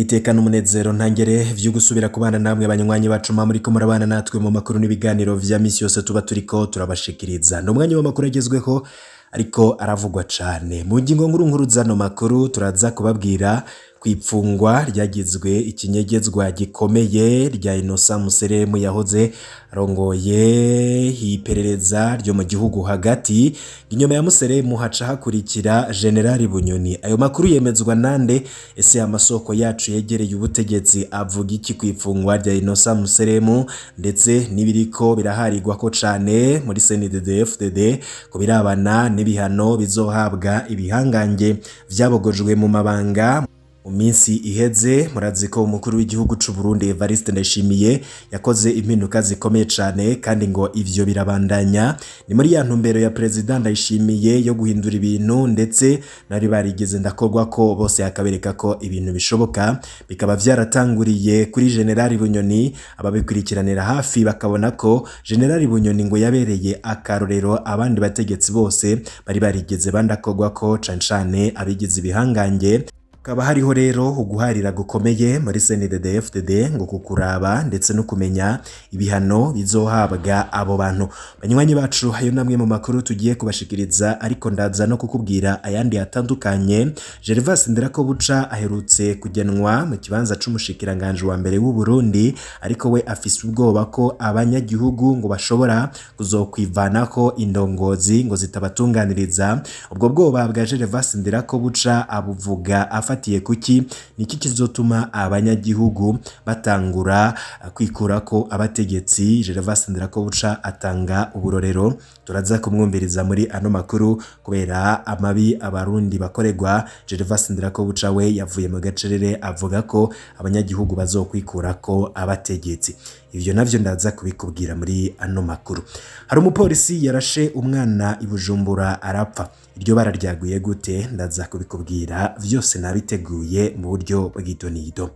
niteka n'umunezero ntangere vyo gusubira kubana namwe banywanyi bacu muriko murabana natwe mu makuru n'ibiganiro vya misi yose tuba turiko turabashikiriza n'umwanya w'amakuru agezweho ariko aravugwa cane mu ngingo nkuru zano makuru turaza kubabwira kwipfungwa ryagizwe ikinyegezwa gikomeye rya Innocent Museremu yahoze arongoye hiperereza ryo mu gihugu hagati. Inyuma ya Museremu haca hakurikira General Bunyoni. Ayo makuru yemezwa nande? Ese amasoko yacu yegereye ubutegetsi avuga iki kwipfungwa rya Innocent Museremu ndetse nibiriko biraharigwa ko cane muri CNDD-FDD ko birabana n'ibihano bizohabwa ibihangange vyabogojwe mu mabanga mu minsi iheze. Murazi ko umukuru w'igihugu c'u Burundi Evariste Ndayishimiye yakoze impinduka zikomeye cane kandi ngo ivyo birabandanya. Ni muri ya ntumbero ya President Ndayishimiye yo guhindura ibintu ndetse nari barigeze ndakorwa ko bose akabereka ko ibintu bishoboka, bikaba vyaratanguriye kuri General Bunyoni. Ababikurikiranira hafi bakabona ko General Bunyoni ngo yabereye akarorero abandi bategetsi bose bari barigeze bandakorwa ko cane abigize ibihangange. Kaba hariho rero uguharira gukomeye muri CNDD-FDD ngo kukuraba ndetse no kumenya ibihano bizohabwa abo bantu. Banywanyi bacu hayo namwe mu makuru tugiye kubashikiriza, ariko ndaza no kukubwira ayandi atandukanye. Gervas Ndirakobuca aherutse kugenwa mu kibanza c'umushikiranganje wa mbere w'u Burundi, ariko we afise ubwoba ko abanyagihugu ngo bashobora kuzokwivanako indongozi ngo zitabatunganiriza. Ubwo bwoba bwa Gervas Ndirakobuca abuvuga afatiye kuki? Niki kizotuma abanyagihugu batangura kwikurako abategetsi? Gervas Ndirakobuca atanga uburorero, turaza kumwumviriza muri ano makuru kubera amabi abarundi bakorerwa. Gervas Ndirakobuca we yavuye mu gacerere avuga ko abanyagihugu bazokwikurako abategetsi. Ivyo navyo ndaza kubikubwira muri ano makuru. Hari umupolisi yarashe umwana i Bujumbura arapfa. Iryo bara ryaguye gute? Ndaza kubikubwira vyose nabiteguye mu buryo bw'idonido.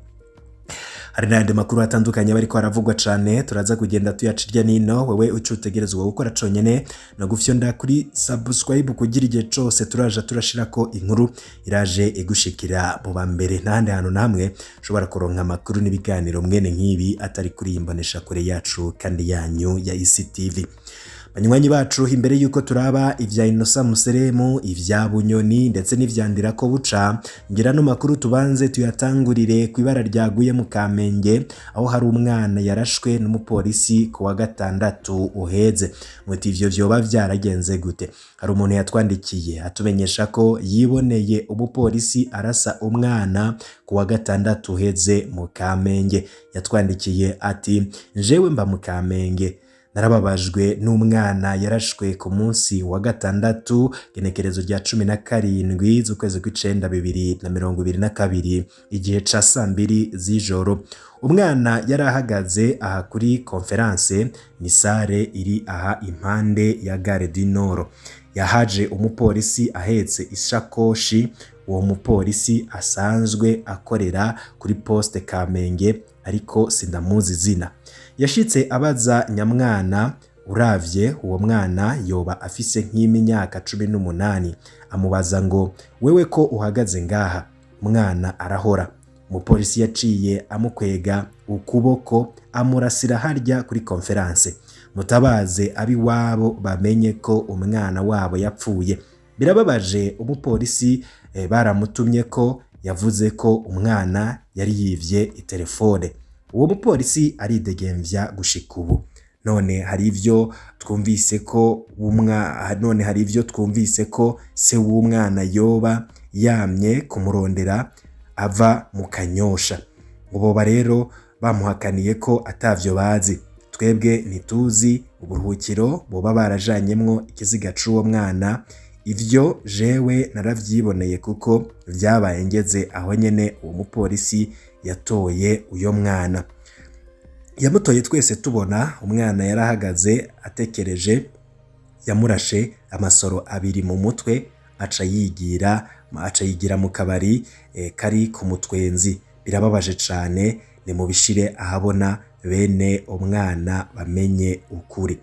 Hari n'andi makuru atandukanye bariko aravugwa cane, turaza kugenda tuyacirya nino. Wewe ucutegerezwa gukora conyene no gufyonda kuri subscribe kugira igihe cose turaja turashirako inkuru iraje igushikira mu bambere. N'ahandi hantu namwe ushobora kuronka amakuru n'ibiganiro mwene nk'ibi atari kuri imbonesha kure yacu kandi yanyu ya ICTV. Banywanyi bacu, imbere yuko turaba ivya Innocent Museremu, ivya Bunyoni ndetse n'ivya Ndirakobuca, ngira no makuru tubanze tuyatangurire kwibara ryaguye mu Kamenge, aho hari umwana yarashwe n'umupolisi ku wa gatandatu uheze. Muti ivyo vyoba vyaragenze gute? Hari umuntu yatwandikiye atumenyesha ko yiboneye umupolisi arasa umwana ku wa gatandatu uheze mu Kamenge. Yatwandikiye ati jewe mba mu Kamenge, narababajwe n'umwana yarashwe ku munsi wa gatandatu genekerezo rya 17 z'ukwezi kw'icenda 2022 igihe ca 2 z'ijoro. Umwana yarahagaze aha kuri conference, ni sare iri aha impande ya Gare du Nord. Yahaje umupolisi ahetse ishakoshi. Uwo mupolisi asanzwe akorera kuri poste Kamenge ariko sindamuzi zina. Yashitse abaza nyamwana, uravye uwo mwana yoba afise nk'imyaka 18. Amubaza ngo wewe ko uhagaze ngaha? Mwana arahora. Umupolisi yaciye amukwega ukuboko amurasira harya kuri conference. Mutabaze abi wabo bamenye ko umwana wabo yapfuye. Birababaje, umupolisi baramutumye ko yavuze ko umwana yari yivye itelefone. Uwo mupolisi aridegemvya gushika ubu. None hari ivyo twumvise ko se w'umwana yoba yamye kumurondera ava mu Kanyosha. Boba rero bamuhakaniye ko atavyo bazi. Twebwe ntituzi uburuhukiro boba barajanyemwo ikiziga c'uwo mwana. Ivyo jewe naravyiboneye kuko vyabaye ngeze aho nyene uwo mupolisi yatoye uyo mwana. Yamutoye twese tubona umwana yarahagaze atekereje, yamurashe amasoro 2 mu mutwe, aca yigira mu kabari kari ku Mutwenzi. Birababaje cane, ni mubishire ahabona bene umwana bamenye ukuri.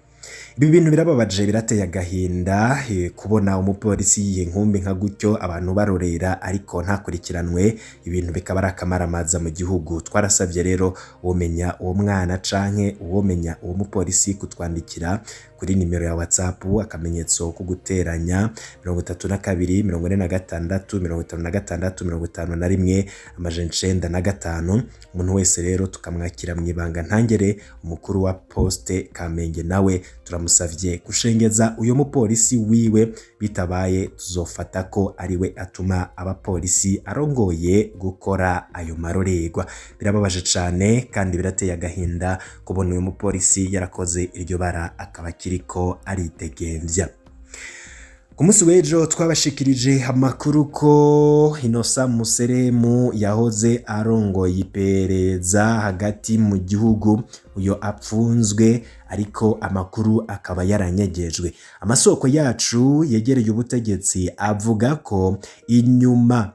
Ibi bintu birababaje birateye agahinda kubona umupolisi y'inkumbi nka gutyo abantu barorera ariko ntakurikiranwe, ibintu bikaba ari akamaramaza mu gihugu. Twarasabye rero womenya uwo mwana canke uwomenya uwo mupolisi kutwandikira kuri nimero ya WhatsApp akamenyetso ko guteranya 32 46 56 51 905. Umuntu wese rero tukamwakira mwibanga ntangere. Umukuru wa poste Kamenge nawe turamusavye gushengeza uyo mupolisi wiwe, bitabaye tuzofata ko ariwe atuma abapolisi arongoye gukora ayo marorerwa. Birababaje cane kandi birateye agahinda kubona uyo mupolisi yarakoze iryo bara akaba kiriko aridegemvya. Ku munsi w'ejo twabashikirije amakuru ko Innocent Museremu yahoze arongoye iperereza hagati mu gihugu uyo apfunzwe, ariko amakuru akaba yaranyegejwe. Amasoko yacu yegereye ubutegetsi avuga ko inyuma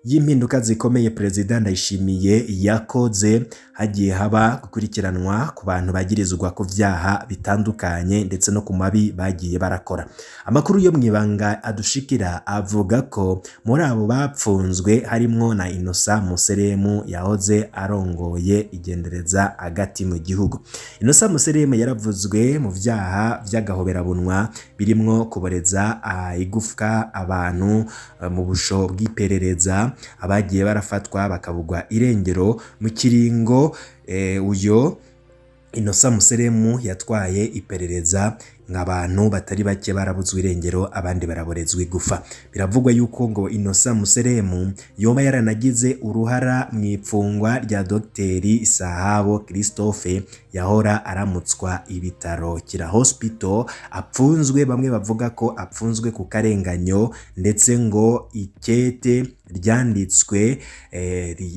y'impinduka zikomeye Perezida Ndayishimiye yakoze hagiye haba gukurikiranwa ku bantu bagirizwa ku vyaha bitandukanye ndetse no ku mabi bagiye barakora. Amakuru yo mwibanga adushikira avuga ko muri abo bapfunzwe harimwo na Innocent Museremu yahoze arongoye igendereza hagati mu gihugu. Innocent Museremu yaravuzwe mu vyaha vy'agahoberabunwa birimwo kuboreza igufwa abantu mu busho bw'iperereza, abagiye barafatwa bakabugwa irengero mu kiringo uyo Innocent Museremu yatwaye iperereza nk'abantu batari bake barabuzwe irengero, abandi baraborezwa igufa. Biravugwa yuko ngo Innocent Museremu yoba yaranagize uruhara mu ipfungwa rya Dr. Sahabo Christophe yahora aramutswa ibitaro Kira Hospital, apfunzwe, bamwe bavuga ko apfunzwe ku karenganyo, ndetse ngo ikete ryanditswe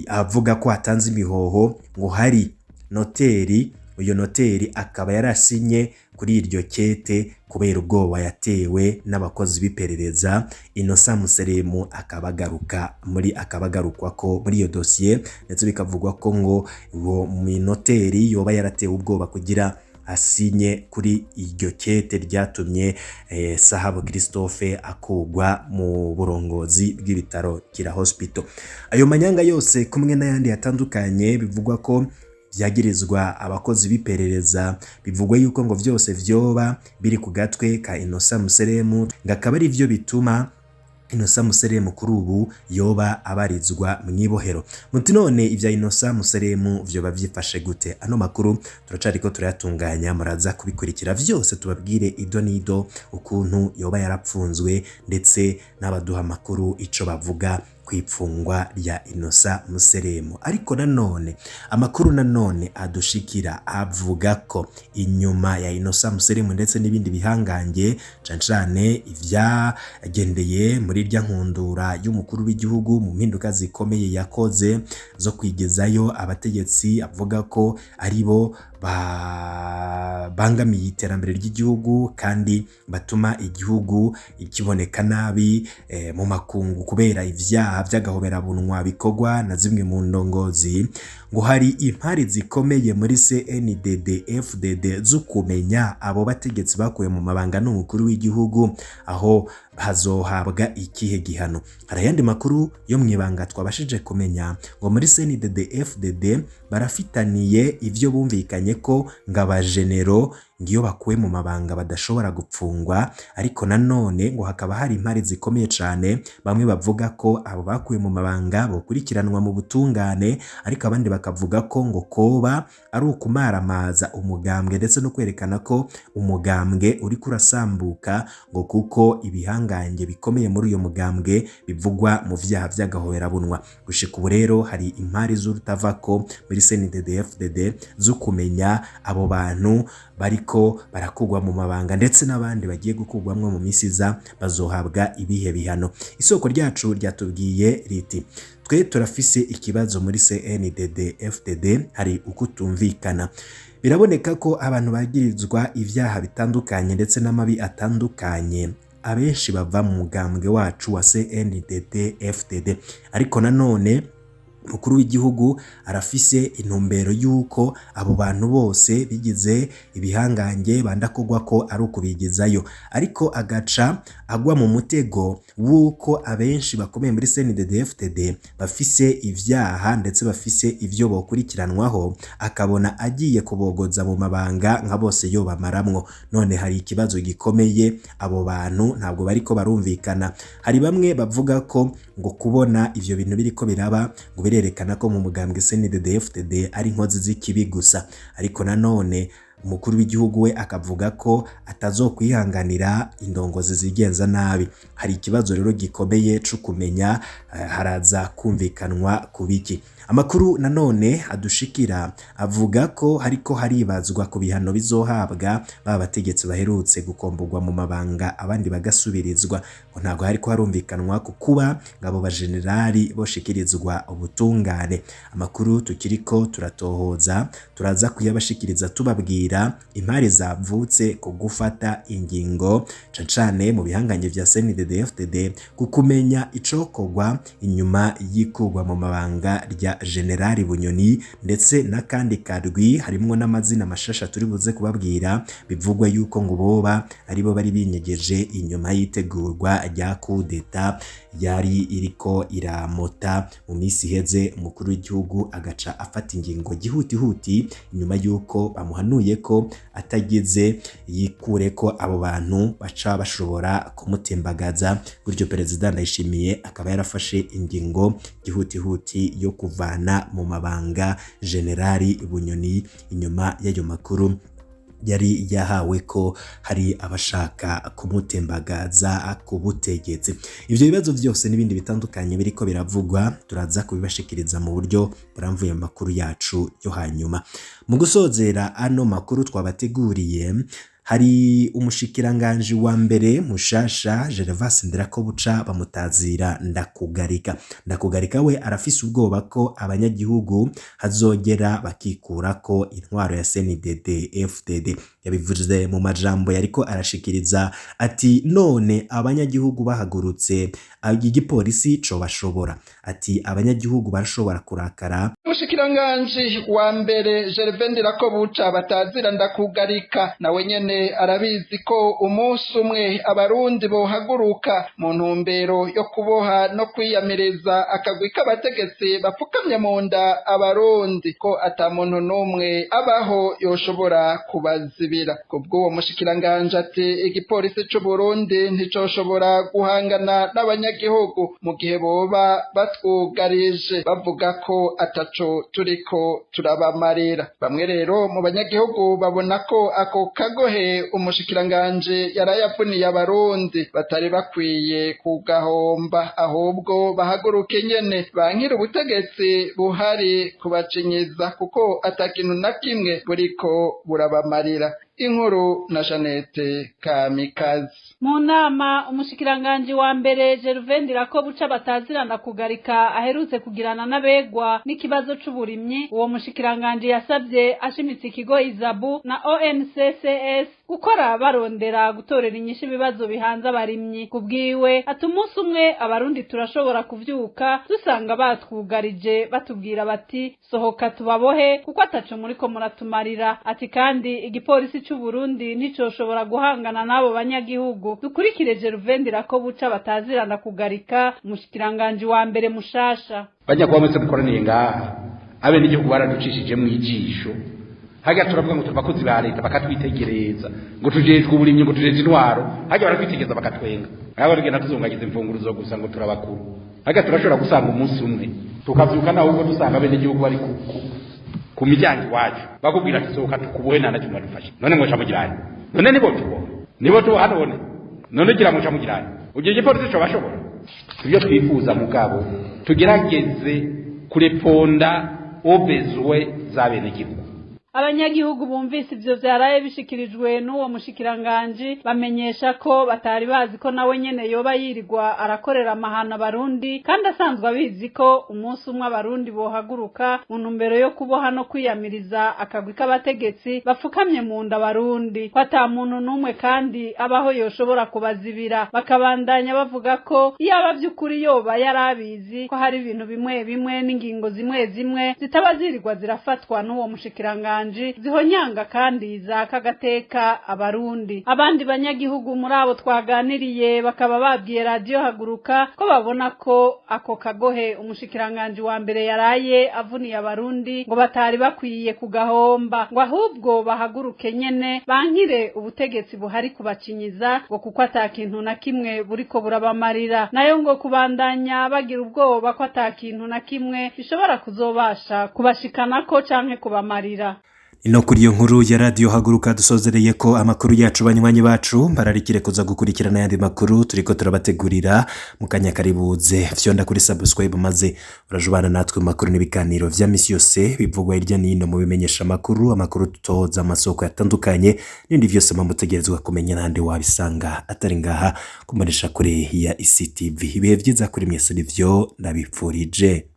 avuga ko atanze imihoho ngo hari noteri, uyo noteri akaba yarasinye kuri iryo kete kubera ubwoba yatewe n'abakozi b'iperereza. Innocent Museremu akabagarukwa ko muri iyo dosiye, ndetse bikavugwa ko ngo uwo noteri yoba yaratewe ubwoba kugira asinye kuri iryo kete ryatumye Sahabo Christophe akugwa mu burongozi bw'ibitaro Kira Hospital. Ayo manyanga yose kumwe n'ayandi yatandukanye bivugwa ko vyagirizwa abakozi b'iperereza, bivugwa yuko ngo vyose vyoba biri ku gatwe ka Innocent Museremu, ngakaba ari vyo bituma Innocent Museremu kuri ubu yoba abarizwa mwibohero. Muti none ivya Innocent Museremu vyoba vyifashe gute? Ano makuru turacariko turayatunganya, muraza kubikurikira vyose tubabwire ido nido ukuntu yoba yarapfunzwe, ndetse n'abaduha makuru ico bavuga kwipfungwa rya Innocent Museremu. Ariko nanone amakuru nanone adushikira avuga ko inyuma ya Innocent Museremu ndetse n'ibindi bihangange cancane ivyagendeye muri rya nkundura y'umukuru w'igihugu mu mpinduka zikomeye yakoze zo kwigezayo abategetsi, avuga ko aribo bangamiye iterambere ry'igihugu kandi batuma igihugu ikiboneka nabi mu makungu kubera ivyaha vy'agahoberabunwa bikorwa na zimwe mu ndongozi. Ngo hari impari zikomeye muri CNDD-FDD zo kumenya abo bategetsi bakuye mu mabanga n'umukuru w'igihugu aho hazohabwa ikihe gihano. Hari yandi makuru yo mwibanga twabashije kumenya ngo muri CNDD-FDD barafitaniye ivyo bumvikanye ko ngabajenero ngiyo bakuwe mu mabanga badashobora gupfungwa, ariko nanone ngo hakaba hari impari zikomeye cane. Bamwe bavuga ko abo bakuwe mu mabanga bokurikiranwa mu butungane, ariko abandi bakavuga ko ngo koba ari ukumaramaza umugambwe ndetse no kwerekana ko umugambwe uri kurasambuka, ngo kuko ibihangange bikomeye muri uyo mugambwe bivugwa mu vyaha vy'agahoberabunwa. Gushika ubu rero hari impari z'urutavako muri CNDD-FDD zo kumenya abo bantu bariko barakugwa mu mabanga, ndetse n'abandi bagiye gukugwamwo mu misiza bazohabwa ibihe bihano. Isoko ryacu ryatubwiye riti twe turafise ikibazo muri CNDD-FDD, hari ukutumvikana. Biraboneka ko abantu bagirizwa ivyaha bitandukanye ndetse n'amabi atandukanye abenshi bava mu mugambwe wacu wa CNDD-FDD, ariko nanone Mukuru w'igihugu arafise intumbero yuko abo bantu bose bigize ibihangange bandakogwa ko ari ukubigizayo, ariko agaca agwa mu mutego wuko abenshi bakomeye muri CNDD-FDD bafise ivyaha ndetse bafise ivyo bokurikiranwaho, akabona agiye kubogoza mu mabanga nka bose yo bamaramwo. None hari ikibazo gikomeye, abo bantu ntabwo bariko barumvikana. Hari bamwe bavuga ko ngo kubona ivyo bintu biriko biraba ngo birerekana ko mu mugambwe CNDD-FDD ari inkozi z'ikibi gusa, ariko nanone umukuru w'igihugu we akavuga ko atazokwihanganira indongozi zigenza nabi. Hari ikibazo rero gikomeye cyo kumenya haraza kumvikanwa kubiki. Amakuru nanone adushikira avuga ko hariko haribazwa ku bihano bizohabwa babategetsi baherutse gukomburwa mu mabanga abandi bagasubirizwa, ngo ntago hariko harumvikanwa ku kuba ngabo ba generali boshikirizwa ubutungane. Amakuru tukiriko turatohoza turaza kuyabashikiriza tubabwira impari zavutse ku gufata ingingo cane mu bihanganye vya CNDD-FDD kukumenya icokogwa inyuma y'ikugwa mu mabanga rya Generali Bunyoni, ndetse n'akandi kadwi harimwo n'amazina mashasha turi buze kubabwira bivugwa yuko ngo boba aribo bari binyegeje inyuma yitegurwa rya kudeta yari iriko iramota mu misi heze. Umukuru w'igihugu agaca afata ingingo gihutihuti inyuma yuko bamuhanuye ko atagize yikure ko abo bantu baca bashobora kumutembagaza. Gutyo Perezida Ndayishimiye akaba yarafashe ingingo gihutihuti yo kuvana mu mabanga Generali Bunyoni inyuma y'ayo makuru yari yahawe ko hari abashaka kumutembagaza ku butegetsi. Ivyo bibazo byose n'ibindi bitandukanye biriko biravugwa turaza kubibashikiriza mu buryo buramvuye makuru yacu yo hanyuma. Mu gusozera ano makuru twabateguriye, hari umushikiranganje wa mbere mushasha Gervas Ndirakobuca bamutazira Ndakugarika we arafise ubwoba ko abanyagihugu hazogera bakikura ko intwaro ya CNDD-FDD. Yabivuze mu majambo yariko arashikiriza ati none abanyagihugu bahagurutse igipolisi co bashobora, ati abanyagihugu barashobora kurakara. Umushikiranganje wa mbere Gervas Ndirakobuca batazira Ndakugarika nawe nyene arabizi ko umunsi umwe abarundi bohaguruka mu ntumbero yo kuboha no kwiyamireza akagwi k'abategetsi bapfukamye mu nda abarundi, ko ata muntu n'umwe abaho yoshobora kubazibira. Kubw'uwo mushikiranganje ati igipolisi c'u Burundi nticoshobora guhangana n'abanyagihugu mu gihe boba batwugarije bavuga ko ataco turiko turabamarira. Bamwe rero mu banyagihugu babona ko ako kagohe umushikiranganje yarayavuniye abarundi batari bakwiye kugahomba, ahubwo bahaguruke nyene bankira ubutegetsi buhari kubacinyiza kuko atakintu na kimwe buriko burabamarira. Inkuru na Janete Kamikazi. Mu nama umushikiranganje wa mbere Gervas Ndirakobuca batazira Ndakugarika aherutse kugirana n'abegwa n'ikibazo c'uburimyi, uwo mushikiranganje yasabye ashimitse ikigo Izabu na ONCCS gukora barondera gutorera inyishu ibibazo bihanze abarimyi. Kubwiwe ati umunsi umwe abarundi turashobora kuvyuka dusanga batwugarije batubwira bati sohoka tubabohe kuko ataco muriko muratumarira. Ati kandi igipolisi c'u Burundi nticoshobora guhangana n'abo banyagihugu. Dukurikire Gervas Ndirakobuca batazira Ndakugarika umushikiranganje wa mbere mushasha. Banyakuba mwese mukoraniye ngaha abe n'igihugu baraducishije mu ijisho, hajya turavuga ngo tubakozi ba leta bakatwitegereza ngo tujejwe uburimyi ngo tujeje intwaro, hajya baratwitegereza bakatwenga aba rugenda tuzungagiza imfunguruzo gusa ngo turabakuru. Hajya turashobora gusanga umunsi umwe tukavyuka naho ubwo dusanga abe n'igihugu bari ku miryango iwacu bakubwira ati sohoka tukubohe nta na kimwe dufashe. None mwoca mugirane, none nibo tubo hanone, none gira mwoca mugirane ugiye igipolisi co bashobora. Ibyo twifuza mugabo tugerageze kureponda obezwe za bene gihugu. Abanyagihugu bumvise ivyo vyaraye bishikirijwe n'uwo mushikiranganji bamenyesha ko batari bazi ko nawe nyene yoba yirirwa arakorera amahana abarundi kandi asanzwe abizi ko umunsi umwe abarundi bohaguruka mu ntumbero yo kuboha no kwiyamiriza akagwi k'abategetsi bafukamye mu nda abarundi ko ata muntu n'umwe kandi abaho yoshobora kubazibira. Bakabandanya bavuga ko iyaba vy'ukuri yoba yarabizi ko hari ibintu bimwe bimwe n'ingingo zimwe zimwe zitaba zirirwa zirafatwa n'uwo mushikiranganji zihonyanga kandi zakagateka abarundi. Abandi banyagihugu muri abo twaganiriye bakaba babwiye radio Haguruka ko babona ko ako kagohe umushikiranganji wa mbere yaraye avuniye abarundi ngo batari bakwiye kugahomba ngo ahubwo bahaguruke nyene bankire ubutegetsi buhari kubacinyiza ngo kuko atakintu na kimwe buriko burabamarira, nayo ngo kubandanya bagira ubwoba ko atakintu na kimwe bishobora kuzobasha kubashikanako canke kubamarira. Ino kuri iyo nkuru ya radio Haguruka dusozereye ko amakuru yacu banywanyi bacu bararikire kuza gukurikirana yandi makuru turiko turabategurira mu kanya karibuze fyonda kuri subscribe maze urajubana natwe mu makuru n'ibiganiro vya misi yose bivugwa hirya nino mu bimenyesha amakuru tutoza amasoko yatandukanye n'indi vyose mutegerezwa kumenya nande wabisanga atari ngaha kumarisha kure ya ICTV. Ibihe vyiza kuri mwese nivyo ndabipfurije.